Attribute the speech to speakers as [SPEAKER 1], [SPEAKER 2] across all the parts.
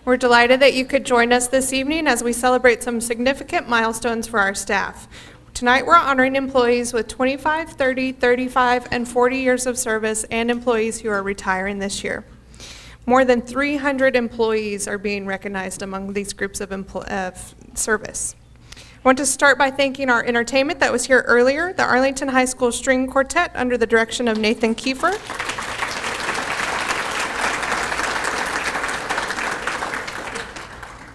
[SPEAKER 1] We're delighted that you could join us this evening as we celebrate some significant milestones for our staff. Tonight we're honoring employees with 25, 30, 35, and 40 years of service and employees who are retiring this year. More than 300 employees are being recognized among these groups of service. I want to start by thanking our entertainment that was here earlier, the Arlington High School String Quartet under the direction of Nathan Kiefer.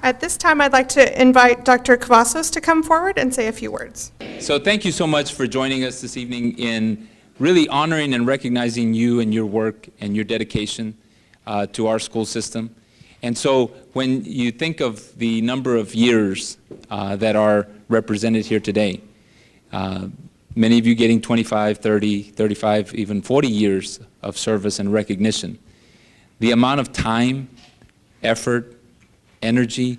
[SPEAKER 1] At this time, I'd like to invite Dr. Cavazos to come forward and say a few words.
[SPEAKER 2] So thank you so much for joining us this evening in really honoring and recognizing you and your work and your dedication to our school system. And so when you think of the number of years that are represented here today, many of you getting 25, 30, 35, even 40 years of service and recognition, the amount of time, effort, energy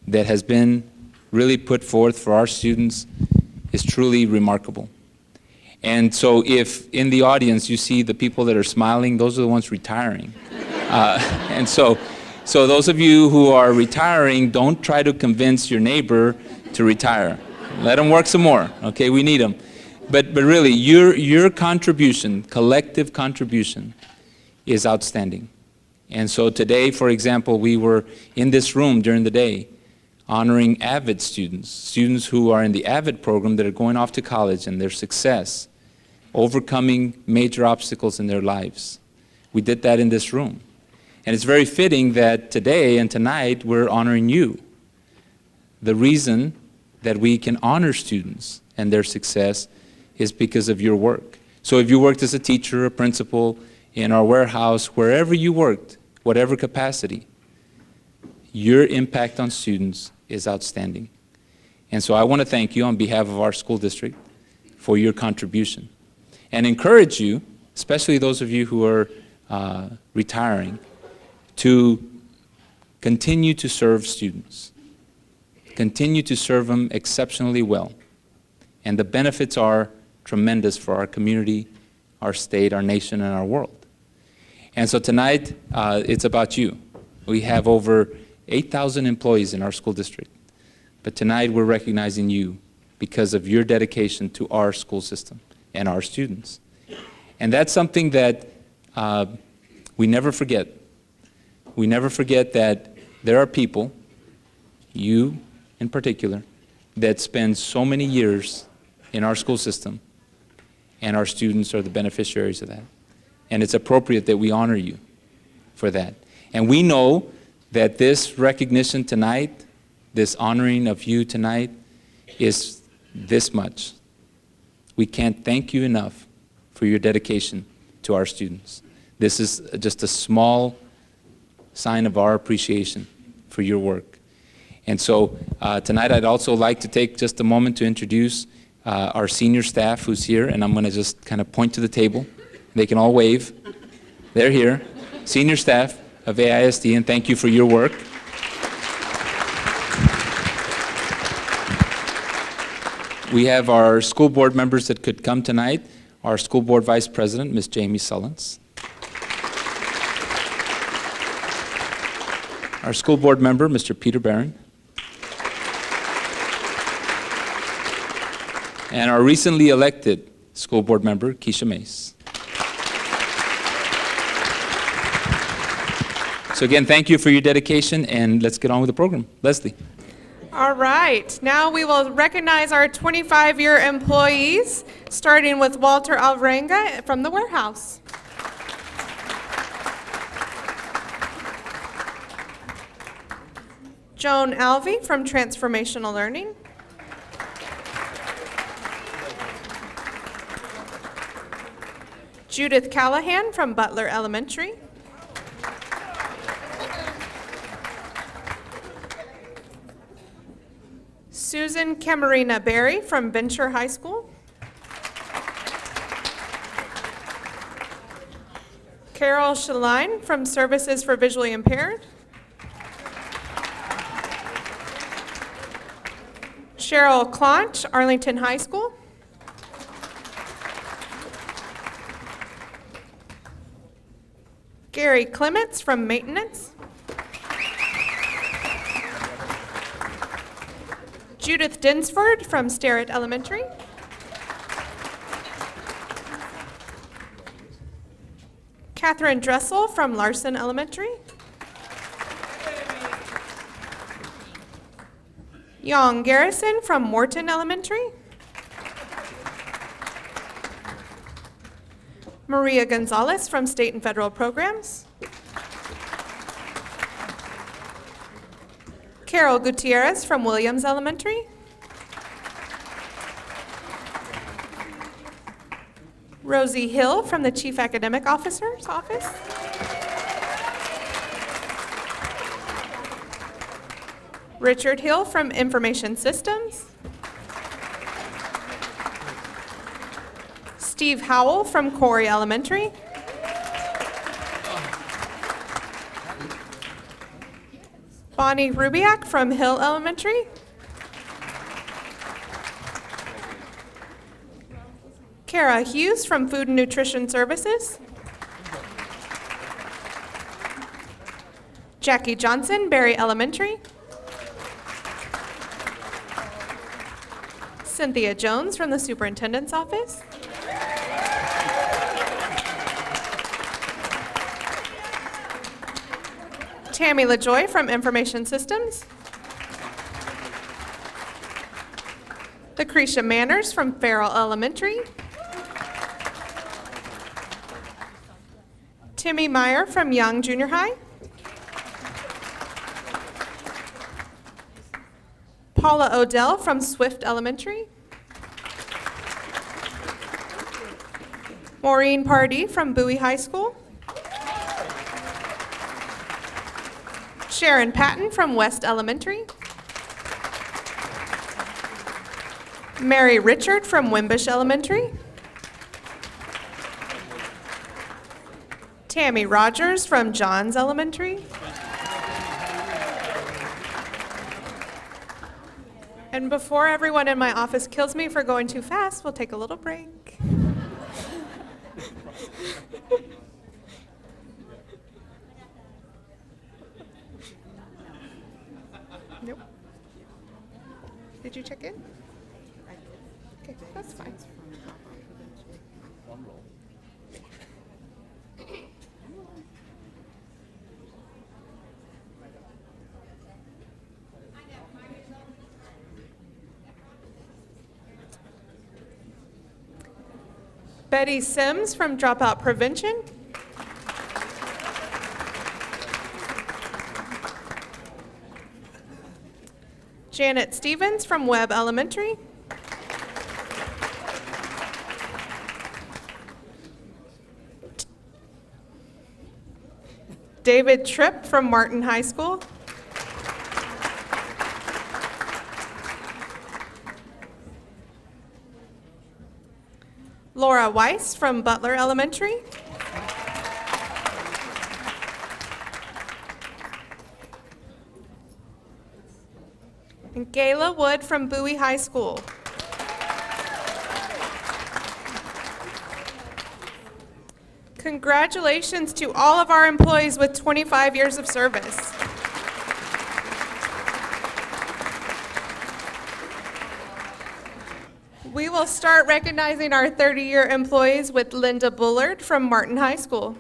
[SPEAKER 2] that has been really put forth for our students is truly remarkable. And so if in the audience you see the people that are smiling, those are the ones retiring. And so those of you who are retiring, don't try to convince your neighbor to retire. Let them work some more, okay? We need them. But really, your contribution, collective contribution, is outstanding. And so today, for example, we were in this room during the day honoring AVID students who are in the AVID program that are going off to college and their success, overcoming major obstacles in their lives. We did that in this room. And it's very fitting that today and tonight we're honoring you. The reason that we can honor students and their success is because of your work. So if you worked as a teacher, a principal, in our warehouse, wherever you worked, whatever capacity, your impact on students is outstanding. And so I want to thank you on behalf of our school district for your contribution and encourage you, especially those of you who are retiring, to continue to serve students, continue to serve them exceptionally well. And the benefits are tremendous for our community, our state, our nation, and our world. And so tonight, it's about you. We have over 8,000 employees in our school district. But tonight, we're recognizing you because of your dedication to our school system and our students. And that's something that we never forget. We never forget that there are people, you in particular, that spend so many years in our school system, and our students are the beneficiaries of that. And it's appropriate that we honor you for that. And we know that this recognition tonight, this honoring of you tonight, is this much. We can't thank you enough for your dedication to our students. This is just a small sign of our appreciation for your work. And so tonight I'd also like to take just a moment to introduce our senior staff who's here, and I'm going to just kind of point to the table. They can all wave. They're here. Senior staff of AISD, and thank you for your work. We have our school board members that could come tonight. Our school board vice president, Ms. Jamie Sullins. Our school board member, Mr. Peter Barron. And our recently elected school board member, Keisha Mace. So again, thank you for your dedication, and let's get on with the program. Leslie.
[SPEAKER 1] All right, now we will recognize our 25-year employees, starting with Walter Alvarenga from the warehouse. Joan Alvey from Transformational Learning. Judith Callahan from Butler Elementary. Susan Camarina Berry from Venture High School. Carol Shaline from Services for Visually Impaired. Cheryl Claunch, Arlington High School. Gary Clements from Maintenance. Judith Dinsford from Starrett Elementary. Catherine Dressel from Larson Elementary. Young Garrison from Morton Elementary. Maria Gonzalez from State and Federal Programs. Carol Gutierrez from Williams Elementary. Rosie Hill from the Chief Academic Officer's Office. Richard Hill from Information Systems. Steve Howell from Corey Elementary. Bonnie Rubiak from Hill Elementary. Kara Hughes from Food and Nutrition Services. Jackie Johnson, Berry Elementary. Cynthia Jones from the Superintendent's Office. Tammy LaJoy from Information Systems. Lucretia Manners from Farrell Elementary. Timmy Meyer from Young Junior High. Paula Odell from Swift Elementary. Maureen Pardee from Bowie High School. Sharon Patton from West Elementary. Mary Richard from Wimbush Elementary. Tammy Rogers from Johns Elementary. And before everyone in my office kills me for going too fast, we'll take a little break. Nope. Did you check in? Okay, that's fine. Betty Sims from Dropout Prevention. Janet Stevens from Webb Elementary. David Tripp from Martin High School. Laura Weiss from Butler Elementary. And Gayla Wood from Bowie High School. Congratulations to all of our employees with 25 years of service. We will start recognizing our 30-year employees with Linda Bullard from Martin High School.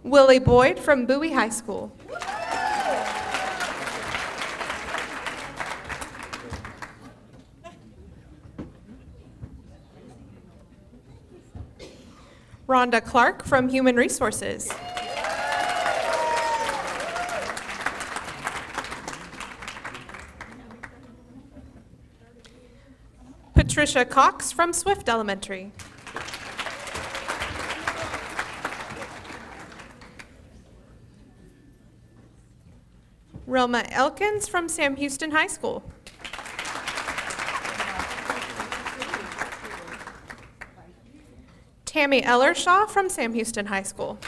[SPEAKER 1] Willie Boyd from Bowie High School. Rhonda Clark from Human Resources. Patricia Cox from Swift Elementary. Relma Elkins from Sam Houston High School. Tammy Ellershaw from Sam Houston High School.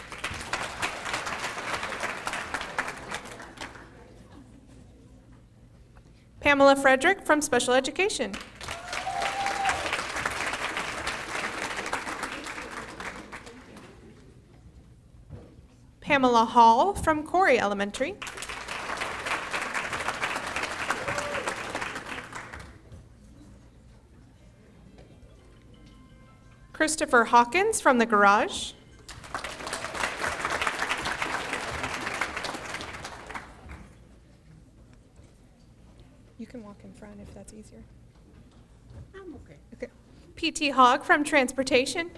[SPEAKER 1] Pamela Frederick from Special Education. Pamela Hall from Corey Elementary. Christopher Hawkins from the Garage. You can walk in front if that's easier.
[SPEAKER 3] I'm okay.
[SPEAKER 1] Okay. P.T. Hogg from Transportation.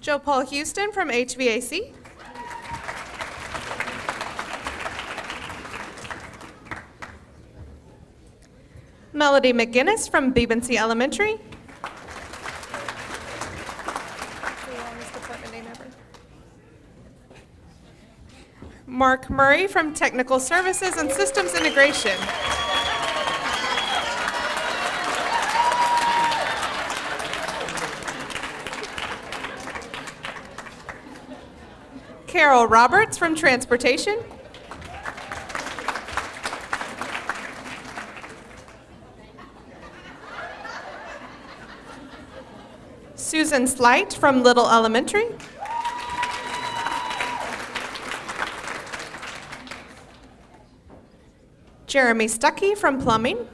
[SPEAKER 1] Joe Paul Houston from HVAC. Melody McGinnis from Bebency Elementary. Mark Murray from Technical Services and Systems Integration. Carol Roberts from Transportation. Susan Slight from Little Elementary. Jeremy Stuckey from Plumbing.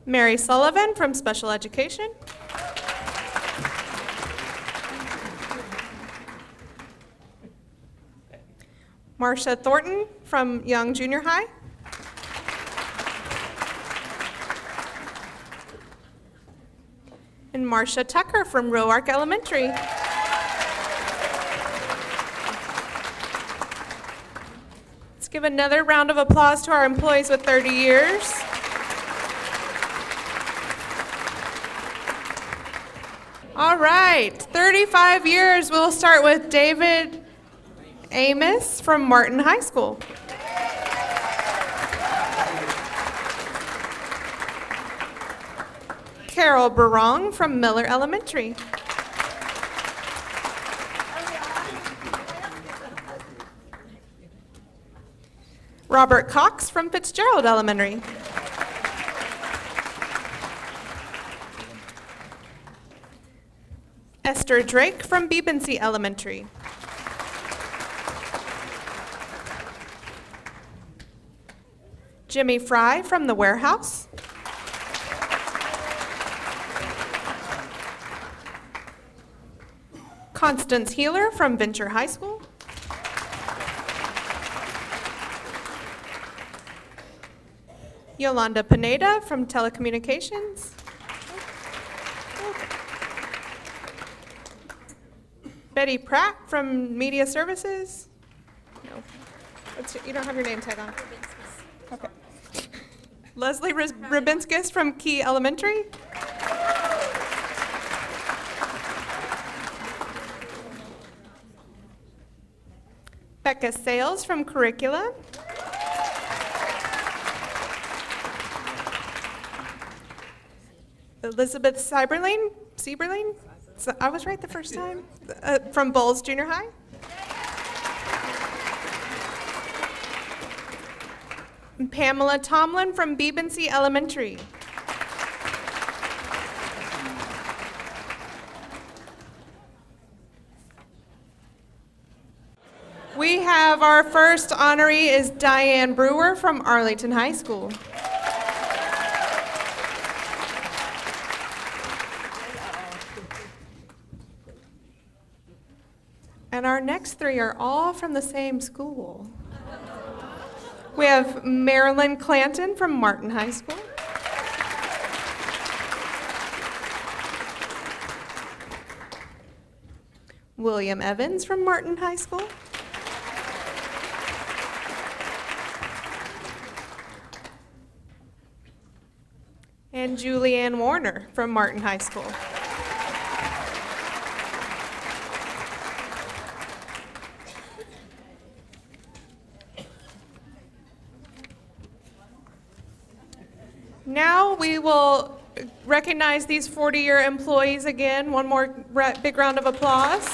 [SPEAKER 1] Mary Sullivan from Special Education. Marcia Thornton from Young Junior High. And Marcia Tucker from Roark Elementary. Let's give another round of applause to our employees with 30 years. All right, 35 years. We'll start with David Amos from Martin High School. Carol Barong from Miller Elementary. Robert Cox from Fitzgerald Elementary. Esther Drake from Bebency Elementary. Jimmy Fry from the Warehouse. Constance Healer from Venture High School. Yolanda Pineda from Telecommunications. Betty Pratt from Media Services. No, you don't have your name tag on. Okay. Leslie Rabinskis from Key Elementary. Becca Sales from Curricula. Elizabeth Sieberling? So I was right the first time. From Bowles Junior High. And Pamela Tomlin from Bebency Elementary. We have our first honoree is Diane Brewer from Arlington High School. And our next three are all from the same school. We have Marilyn Clanton from Martin High School. William Evans from Martin High School. And Julianne Warner from Martin High School. Now we will recognize these 40-year employees again. One more big round of applause.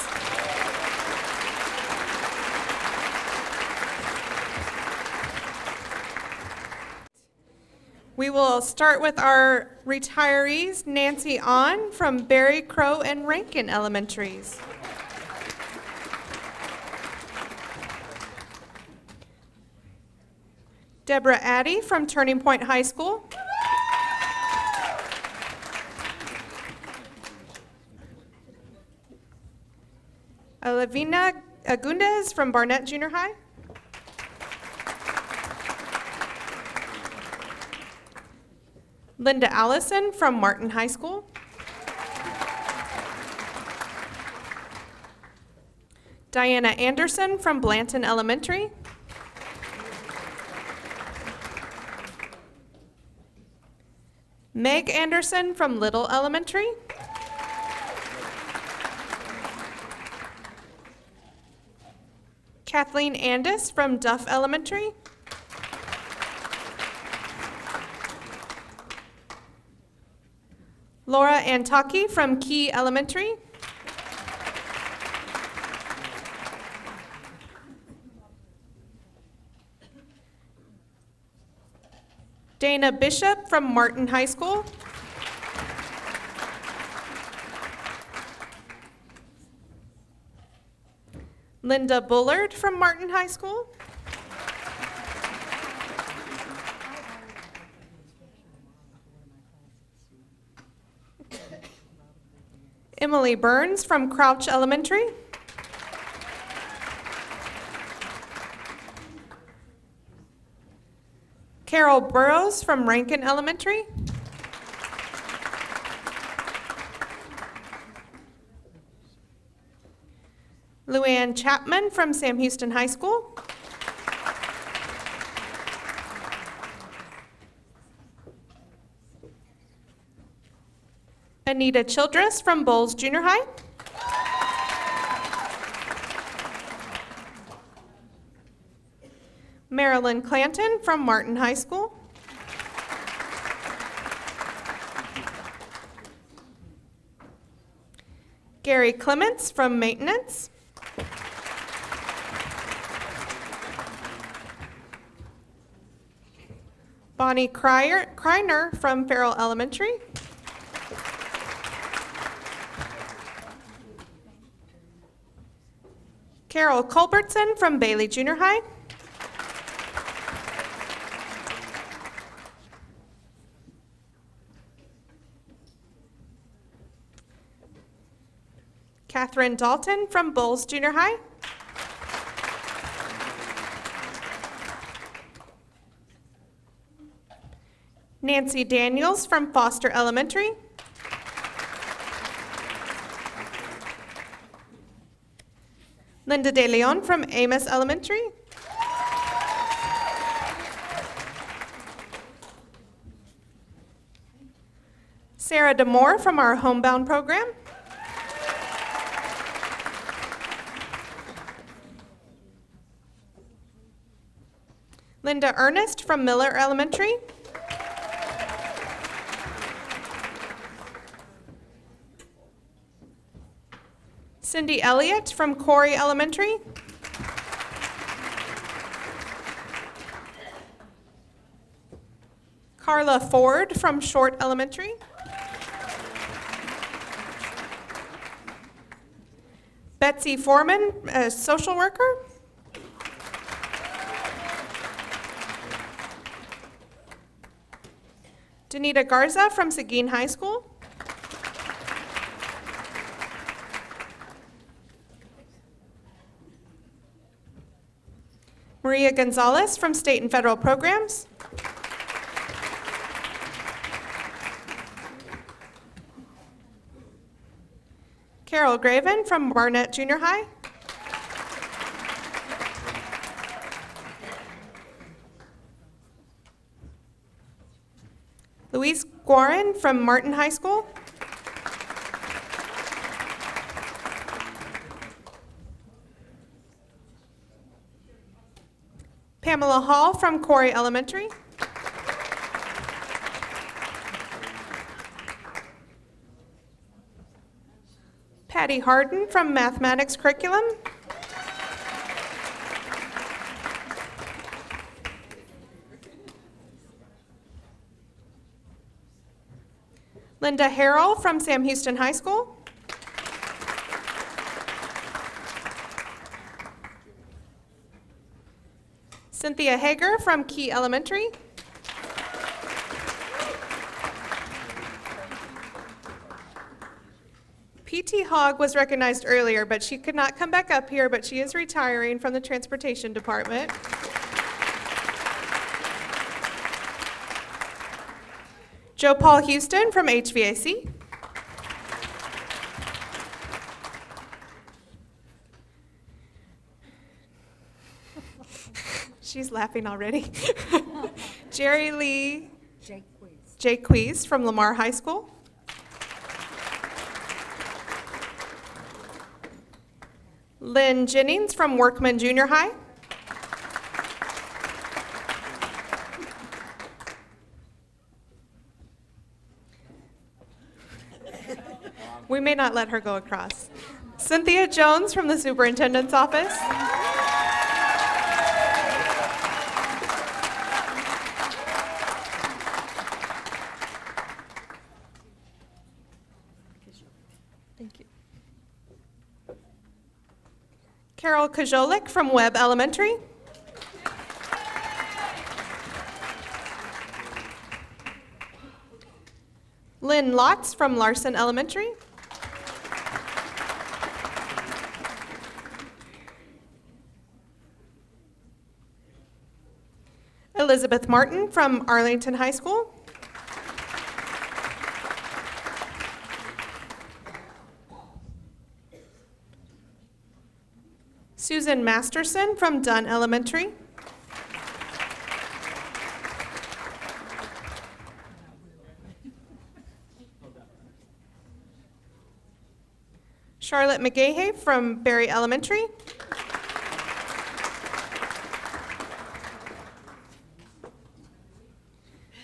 [SPEAKER 1] We will start with our retirees, Nancy On from Berry, Crow, and Rankin Elementaries. Deborah Addy from Turning Point High School. Lavina Agundez from Barnett Junior High. Linda Allison from Martin High School. Diana Anderson from Blanton Elementary. Meg Anderson from Little Elementary. Kathleen Andis from Duff Elementary. Laura Antaki from Key Elementary. Dana Bishop from Martin High School. Linda Bullard from Martin High School. Emily Burns from Crouch Elementary. Carol Burrows from Rankin Elementary. Luann Chapman from Sam Houston High School. Anita Childress from Bowles Junior High. Marilyn Clanton from Martin High School. Gary Clements from Maintenance. Bonnie Kreiner from Farrell Elementary. Carol Culbertson from Bailey Junior High. Catherine Dalton from Bowles Junior High. Nancy Daniels from Foster Elementary. Linda De Leon from Amos Elementary. Sarah DeMore from our Homebound program. Linda Ernest from Miller Elementary. Cindy Elliott from Corey Elementary. Carla Ford from Short Elementary. Betsy Foreman, a social worker. Danita Garza from Seguin High School. Maria Gonzalez from State and Federal Programs. Carol Graven from Barnett Junior High. Louise Guarin from Martin High School. Pamela Hall from Corey Elementary. Patty Harden from Mathematics Curriculum. Linda Harrell from Sam Houston High School. Cynthia Hager from Key Elementary. P.T. Hogg was recognized earlier, but she could not come back up here, but she is retiring from the Transportation Department. Joe Paul Houston from HVAC. She's laughing already. Jerry Lee Jaques from Lamar High School. Lynn Jennings from Workman Junior High. We may not let her go across. Cynthia Jones from the Superintendent's Office. Thank you. Carol Kojolik from Webb Elementary. Lynn Lotz from Larson Elementary. Elizabeth Martin from Arlington High School. Susan Masterson from Dunn Elementary. Charlotte McGahey from Berry Elementary.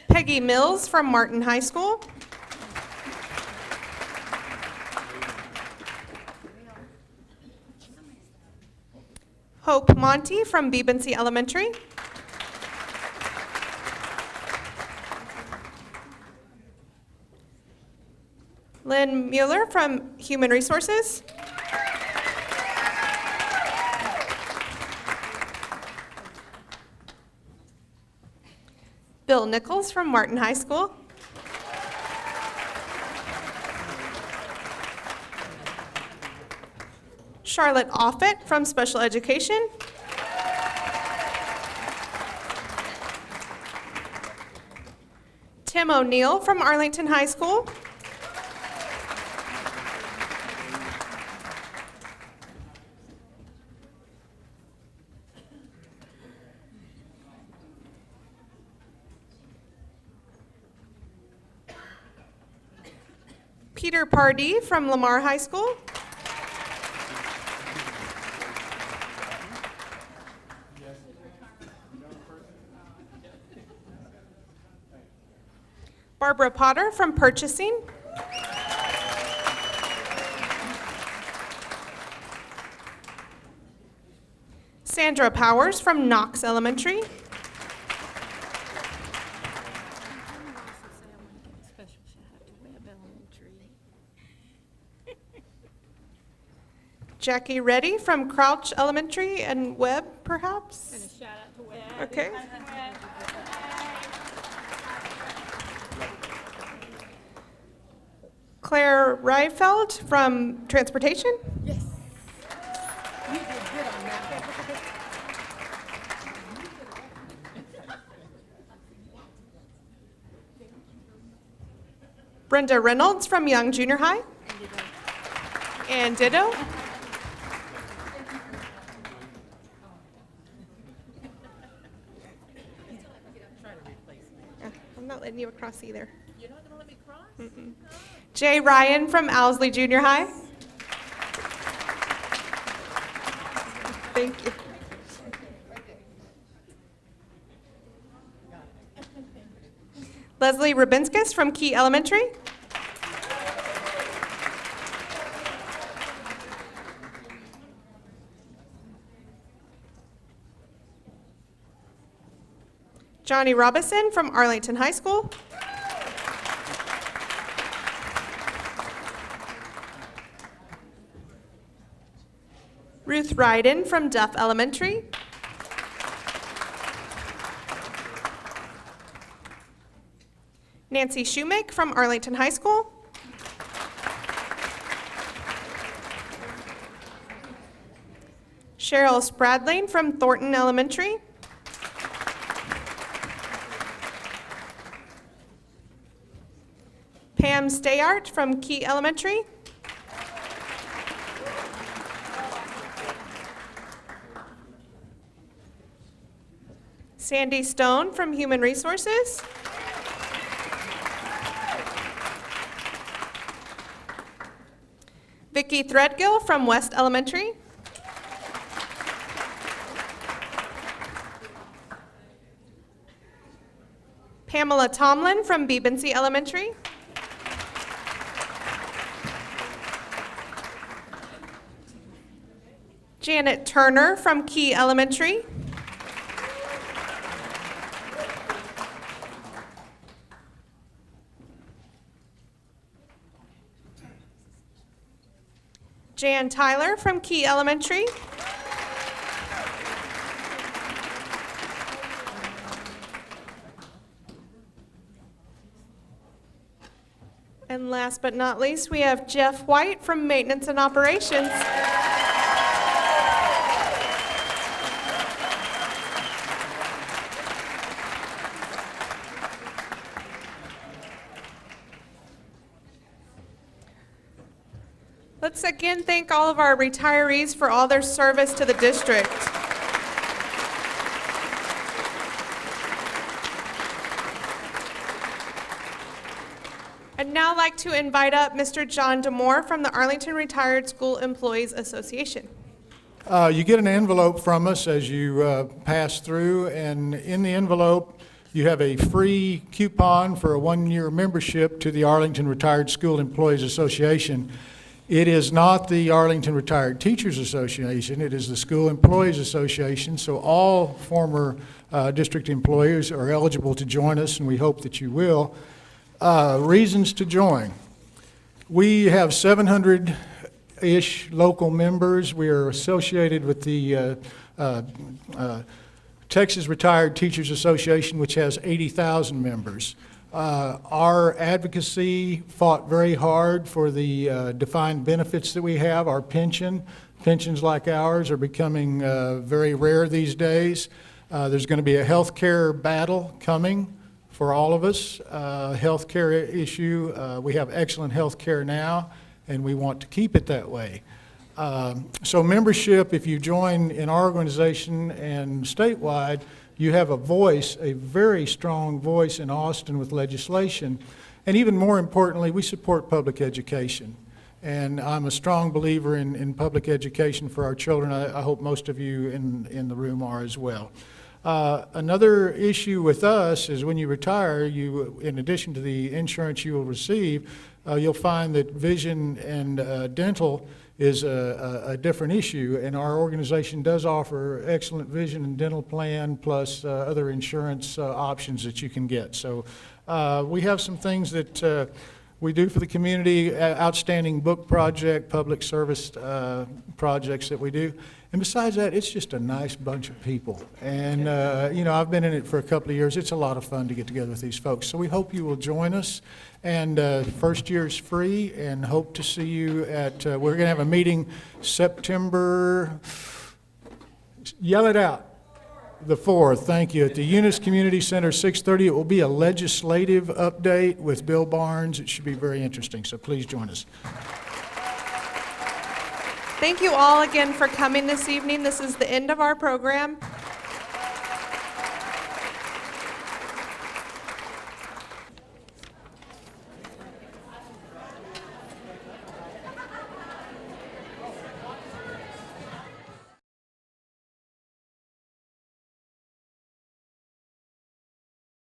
[SPEAKER 1] Peggy Mills from Martin High School. Hope Monty from Bebency Elementary. Lynn Mueller from Human Resources. Bill Nichols from Martin High School. Charlotte Offit from Special Education. Tim O'Neill from Arlington High School. Peter Pardee from Lamar High School. Barbara Potter from Purchasing. Sandra Powers from Knox Elementary. Jackie Reddy from Crouch Elementary and Webb, perhaps?
[SPEAKER 3] And a shout out to Webb.
[SPEAKER 1] Okay. Claire Reifeld from Transportation.
[SPEAKER 3] Yes. You did good on that.
[SPEAKER 1] Brenda Reynolds from Young Junior High. And ditto. I'm not letting you across either.
[SPEAKER 3] You're not gonna let me cross?
[SPEAKER 1] Jay Ryan from Owsley Junior High. Thank you. Leslie Rubinskas from Key Elementary. Johnny Robinson from Arlington High School. Ruth Ryden from Duff Elementary. Nancy Shoemake from Arlington High School. Cheryl Spradlane from Thornton Elementary. Pam Stayart from Key Elementary. Sandy Stone from Human Resources. Vicki Threadgill from West Elementary. Pamela Tomlin from Bebency Elementary. Janet Turner from Key Elementary. Jan Tyler from Key Elementary. And last but not least, we have Jeff White from Maintenance and Operations. Let's again thank all of our retirees for all their service to the district. I'd now like to invite up Mr. John DeMore from the Arlington Retired School Employees Association.
[SPEAKER 4] You get an envelope from us as you pass through, and in the envelope you have a free coupon for a one-year membership to the Arlington Retired School Employees Association. It is not the Arlington Retired Teachers Association, it is the School Employees Association, so all former district employees are eligible to join us, and we hope that you will. Reasons to join. We have 700-ish local members. We are associated with the Texas Retired Teachers Association, which has 80,000 members. Our advocacy fought very hard for the defined benefits that we have. Our pensions like ours are becoming very rare these days. There's going to be a health care battle coming for all of us, health care issue. We have excellent health care now, and we want to keep it that way. So membership, if you join in our organization and statewide, you have a voice, a very strong voice in Austin with legislation. And even more importantly, we support public education. And I'm a strong believer in public education for our children. I hope most of you in the room are as well. Another issue with us is when you retire, in addition to the insurance you will receive, you'll find that vision and dental is a different issue, and our organization does offer excellent vision and dental plan plus other insurance options that you can get. So we have some things that we do for the community, outstanding book project, public service projects that we do. And besides that, it's just a nice bunch of people. And, you know, I've been in it for a couple of years. It's a lot of fun to get together with these folks. So we hope you will join us. And first year is free, and hope to see you at, we're going to have a meeting September, yell it out, the 4th, thank you, at the Eunice Community Center, 6:30. It will be a legislative update with Bill Barnes. It should be very interesting, so please join us.
[SPEAKER 1] Thank you all again for coming this evening. This is the end of our program.